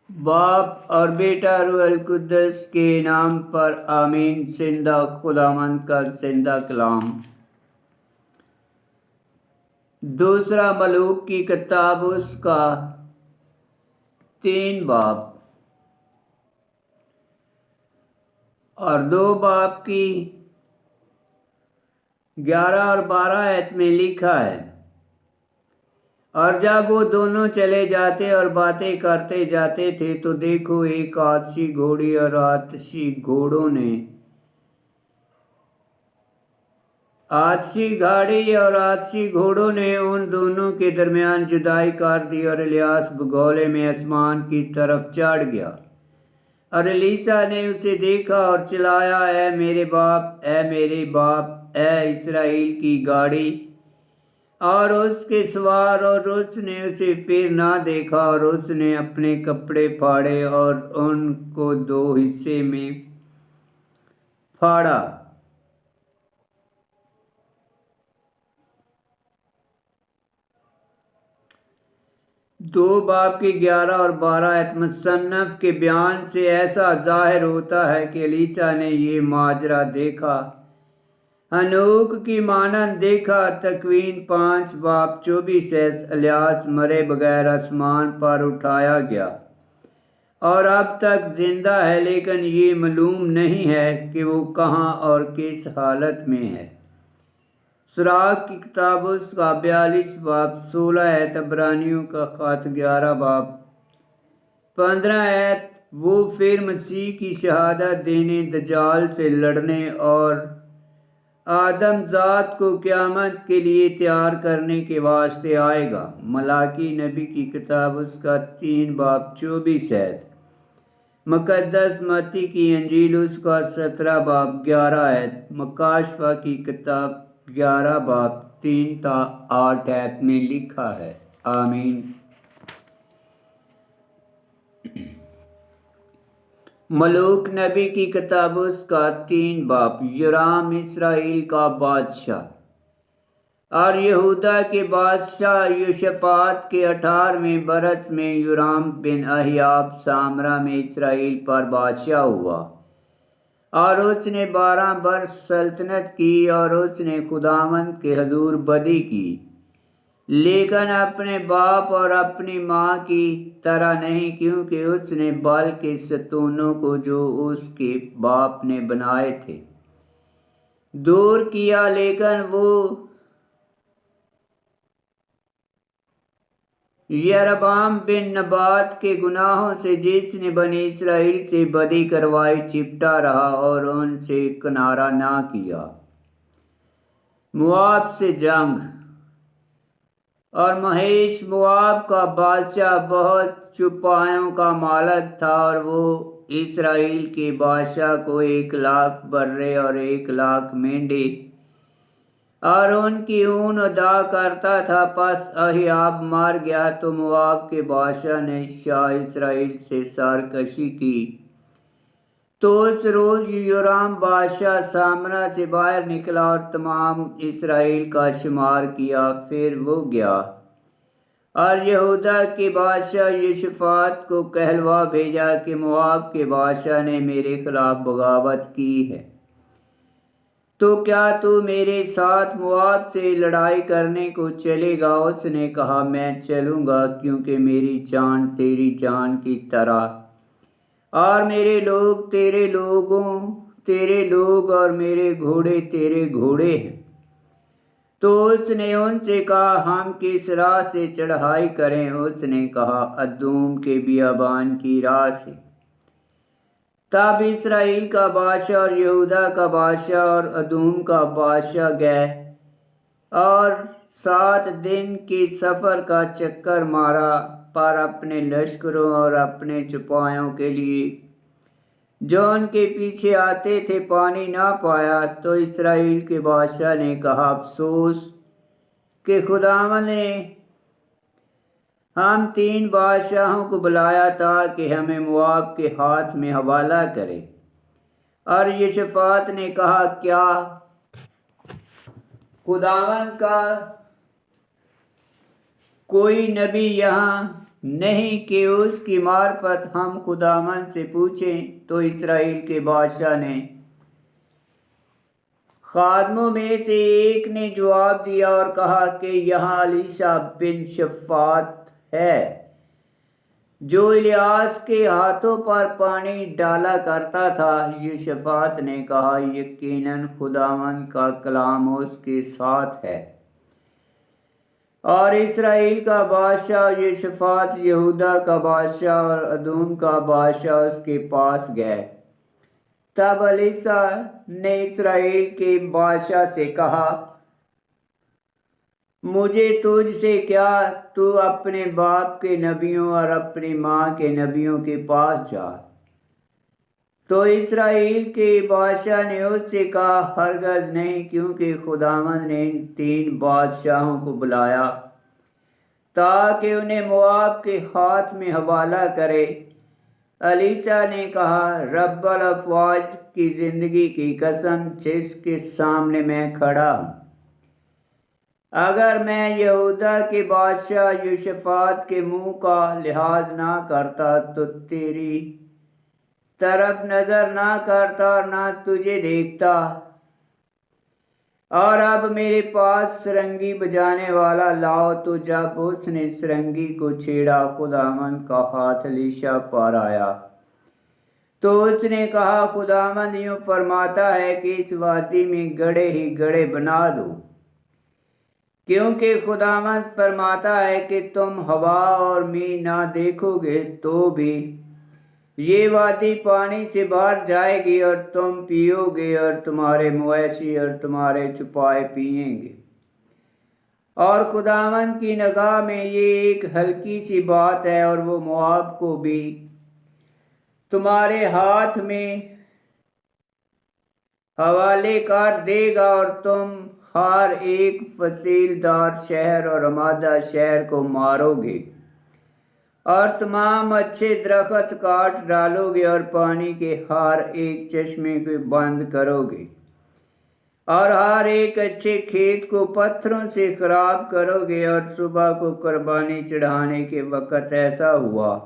باپ اور بیٹا روح القدس کے نام پر آمین۔ زندہ خداوند کا زندہ کلام۔ دوسرا ملوک کی کتاب اس کا 3 باب اور 2 باب کی 11 اور 12 آیت میں لکھا ہے، اور جب وہ دونوں چلے جاتے اور باتیں کرتے جاتے تھے تو دیکھو ایک آتشی گھوڑی اور آتشی گھوڑوں نے ان دونوں کے درمیان جدائی کر دی، اور الیاس بگولے میں آسمان کی طرف چڑھ گیا۔ اور الیسا نے اسے دیکھا اور چلایا، اے میرے باپ، اے میرے باپ، اے اسرائیل کی گاڑی اور اس کے سوار۔ اور اس نے اسے پھر نہ دیکھا، اور اس نے اپنے کپڑے پھاڑے اور ان کو 2 حصے میں پھاڑا۔ دو باب کی 11 اور 12 آیت مصنف کے بیان سے ایسا ظاہر ہوتا ہے کہ الیسا نے یہ ماجرا دیکھا، ہنوک کی مانند دیکھا۔ تکوین 5 باب 24 آیت، الیاس مرے بغیر آسمان پر اٹھایا گیا اور اب تک زندہ ہے، لیکن یہ معلوم نہیں ہے کہ وہ کہاں اور کس حالت میں ہے۔ سراغ کی کتاب اس کا 42 باب 16 آیت، عبرانیوں کا خط 11 باب 15 آیت، وہ پھر مسیح کی شہادت دینے، دجال سے لڑنے اور آدم ذات کو قیامت کے لیے تیار کرنے کے واسطے آئے گا۔ ملاکی نبی کی کتاب اس کا 3 باب 24 آیت، مقدس متی کی انجیل اس کا 17 باب 11 آیت، مکاشفہ کی کتاب 11 باب 3 تا 8 آیت میں لکھا ہے۔ آمین۔ ملوک نبی کی کتاب اس کا 3 باب، یورام اسرائیل کا بادشاہ اور یہودا کے بادشاہ یوشافاط کے 18ویں برس میں یورام بن احیاب سامرا میں اسرائیل پر بادشاہ ہوا، اور اس نے 12 برس سلطنت کی، اور اس نے خداوند کے حضور بدی کی، لیکن اپنے باپ اور اپنی ماں کی طرح نہیں، کیونکہ اس نے بال کے ستونوں کو جو اس کے باپ نے بنائے تھے دور کیا، لیکن وہ یربعام بن نبات کے گناہوں سے، جس نے بنی اسرائیل سے بدی کروائی، چپٹا رہا اور ان سے کنارہ نہ کیا۔ مواب سے جنگ۔ اور مہیش مواب کا بادشاہ بہت چوپایوں کا مالک تھا، اور وہ اسرائیل کے بادشاہ کو 1,00,000 برے اور 1,00,000 مینڈے اور ان کی اون ادا کرتا تھا۔ پس احیاب مر گیا تو مواب کے بادشاہ نے شاہ اسرائیل سے سرکشی کی، تو اس روز یورام بادشاہ سامرا سے باہر نکلا اور تمام اسرائیل کا شمار کیا، پھر وہ گیا اور یہودا کے بادشاہ یوشافاط کو کہلوا بھیجا کہ مواب کے بادشاہ نے میرے خلاف بغاوت کی ہے، تو کیا تو میرے ساتھ مواب سے لڑائی کرنے کو چلے گا؟ اس نے کہا، میں چلوں گا، کیونکہ میری جان تیری جان کی طرح اور میرے لوگ تیرے لوگ اور میرے گھوڑے تیرے گھوڑے ہیں۔ تو اس نے ان سے کہا، ہم کس راہ سے چڑھائی کریں؟ اس نے کہا، ادوم کے بیابان کی راہ سے۔ تب اسرائیل کا بادشاہ اور یہودا کا بادشاہ اور ادوم کا بادشاہ گئے اور 7 دن کے سفر کا چکر مارا، پر اپنے لشکروں اور اپنے چوپایوں کے لیے جو ان کے پیچھے آتے تھے پانی نہ پایا۔ تو اسرائیل کے بادشاہ نے کہا، افسوس کہ خداوند نے ہم 3 بادشاہوں کو بلایا تاکہ ہمیں مواب کے ہاتھ میں حوالہ کرے۔ اور یوشافاط نے کہا، کیا خداوند کا کوئی نبی یہاں نہیں کہ اس کی معرفت ہم خداوند سے پوچھیں۔ تو اسرائیل کے بادشاہ نے خادموں میں سے ایک نے جواب دیا اور کہا کہ یہاں الیشا بن شفات ہے جو الیاس کے ہاتھوں پر پانی ڈالا کرتا تھا۔ یوشافاط نے کہا یقیناً خداوند کا کلام اس کے ساتھ ہے۔ اور اسرائیل کا بادشاہ یوشافاط یہودا کا بادشاہ اور ادوم کا بادشاہ اس کے پاس گئے۔ تب الیشا نے اسرائیل کے بادشاہ سے کہا مجھے تجھ سے کیا، تو اپنے باپ کے نبیوں اور اپنی ماں کے نبیوں کے پاس جا۔ تو اسرائیل کے بادشاہ نے اس سے کہا ہرگز نہیں، کیونکہ خداوند نے ان 3 بادشاہوں کو بلایا تاکہ انہیں مواب کے ہاتھ میں حوالہ کرے۔ الیشا نے کہا رب الافواج کی زندگی کی قسم جس کے سامنے میں کھڑا ہوں، اگر میں یہودا کے بادشاہ یوشافاط کے منہ کا لحاظ نہ کرتا تو تیری طرف نظر نہ کرتا اور نہ تجھے دیکھتا، اور اب میرے پاس سرنگی بجانے والا لاؤ۔ تو جب اس نے سرنگی کو چھیڑا خداوند کا ہاتھ الیشا پر آیا۔ تو اس نے کہا خداوند یوں فرماتا ہے کہ اس وادی میں گڑھے ہی گڑھے بنا دو، کیونکہ خداوند فرماتا ہے کہ تم ہوا اور می نہ دیکھو گے تو بھی یہ وادی پانی سے بھر جائے گی، اور تم پیو گے اور تمہارے مویشی اور تمہارے چپائے پیئیں گے۔ اور خداوند کی نگاہ میں یہ ایک ہلکی سی بات ہے، اور وہ مواب کو بھی تمہارے ہاتھ میں حوالے کر دے گا، اور تم ہر ایک فصیل دار شہر اور آمادہ شہر کو مارو گے، اور تمام اچھے درخت کاٹ ڈالو گے، اور پانی کے ہر ایک چشمے کو بند کرو گے، اور ہر ایک اچھے کھیت کو پتھروں سے خراب کرو گے۔ اور صبح کو قربانی چڑھانے کے وقت ایسا ہوا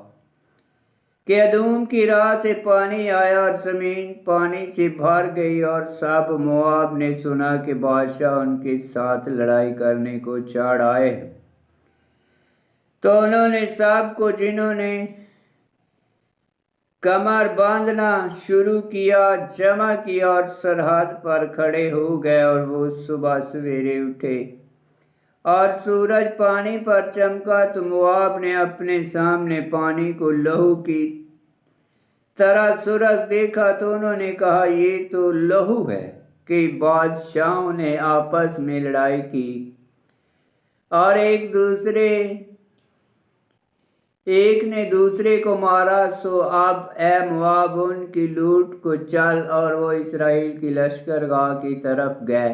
کہ ادوم کی راہ سے پانی آیا اور زمین پانی سے بھر گئی، اور سب مواب نے سنا کہ بادشاہ ان کے ساتھ لڑائی کرنے کو چڑھ آئے ہیں۔ تو انہوں نے سب کو جنہوں نے کمر باندھنا شروع کیا جمع کیا اور سرحد پر کھڑے ہو گئے، اور وہ صبح سویرے اٹھے اور سورج پانی پر چمکا تو مواب نے اپنے سامنے پانی کو لہو کی طرح سرخ دیکھا۔ تو انہوں نے کہا یہ تو لہو ہے کہ بادشاہوں نے آپس میں لڑائی کی اور ایک نے دوسرے کو مارا۔ سو اب اے مواب ان کی لوٹ کو چل، اور وہ اسرائیل کی لشکر گاہ کی طرف گئے۔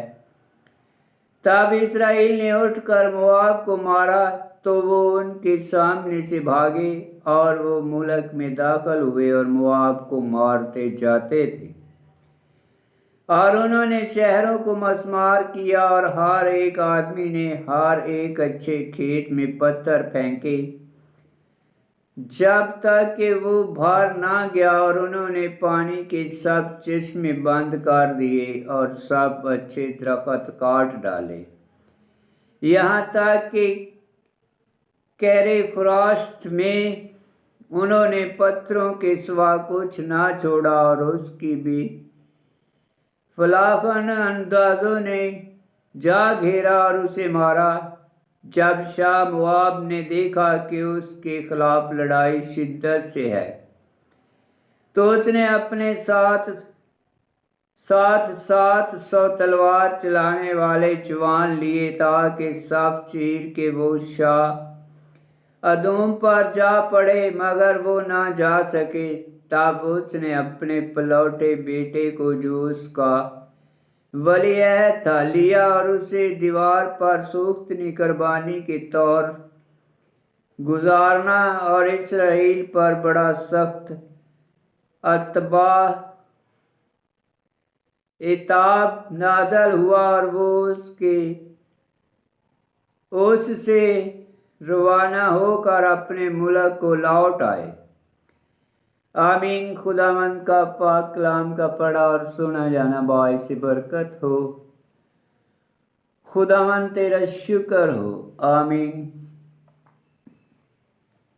تب اسرائیل نے اٹھ کر مواب کو مارا، تو وہ ان کے سامنے سے بھاگے، اور وہ ملک میں داخل ہوئے اور مواب کو مارتے جاتے تھے، اور انہوں نے شہروں کو مسمار کیا، اور ہر ایک آدمی نے ہر ایک اچھے کھیت میں پتھر پھینکے جب تک کہ وہ بھر نہ گیا، اور انہوں نے پانی کے سب چشمے بند کر دیے اور سب اچھے درخت کاٹ ڈالے، یہاں تک کہ کیرے فراشت میں انہوں نے پتھروں کے سوا کچھ نہ چھوڑا، اور اس کی بھی فلاخن اندازوں نے جا گھیرا اور اسے مارا۔ جب شاہ مواب نے دیکھا کہ اس کے خلاف لڑائی شدت سے ہے، تو اس نے اپنے ساتھ 700 تلوار چلانے والے جوان لیے تاکہ صف چیر کے وہ شاہ ادوم پر جا پڑے، مگر وہ نہ جا سکے۔ تب اس نے اپنے پلوٹے بیٹے کو جو اس کا ولی عہد تھا لیا، اور اسے دیوار پر سوختنی قربانی کے طور گزارنا، اور اسرائیل پر بڑا سخت عتاب نازل ہوا، اور وہ اس سے روانہ ہو کر اپنے ملک کو لوٹ آئے۔ آمین۔ خداوند کا پاک کلام کا پڑھا اور سنا جانا باعث برکت ہو۔ خداوند تیرا شکر ہو۔ آمین۔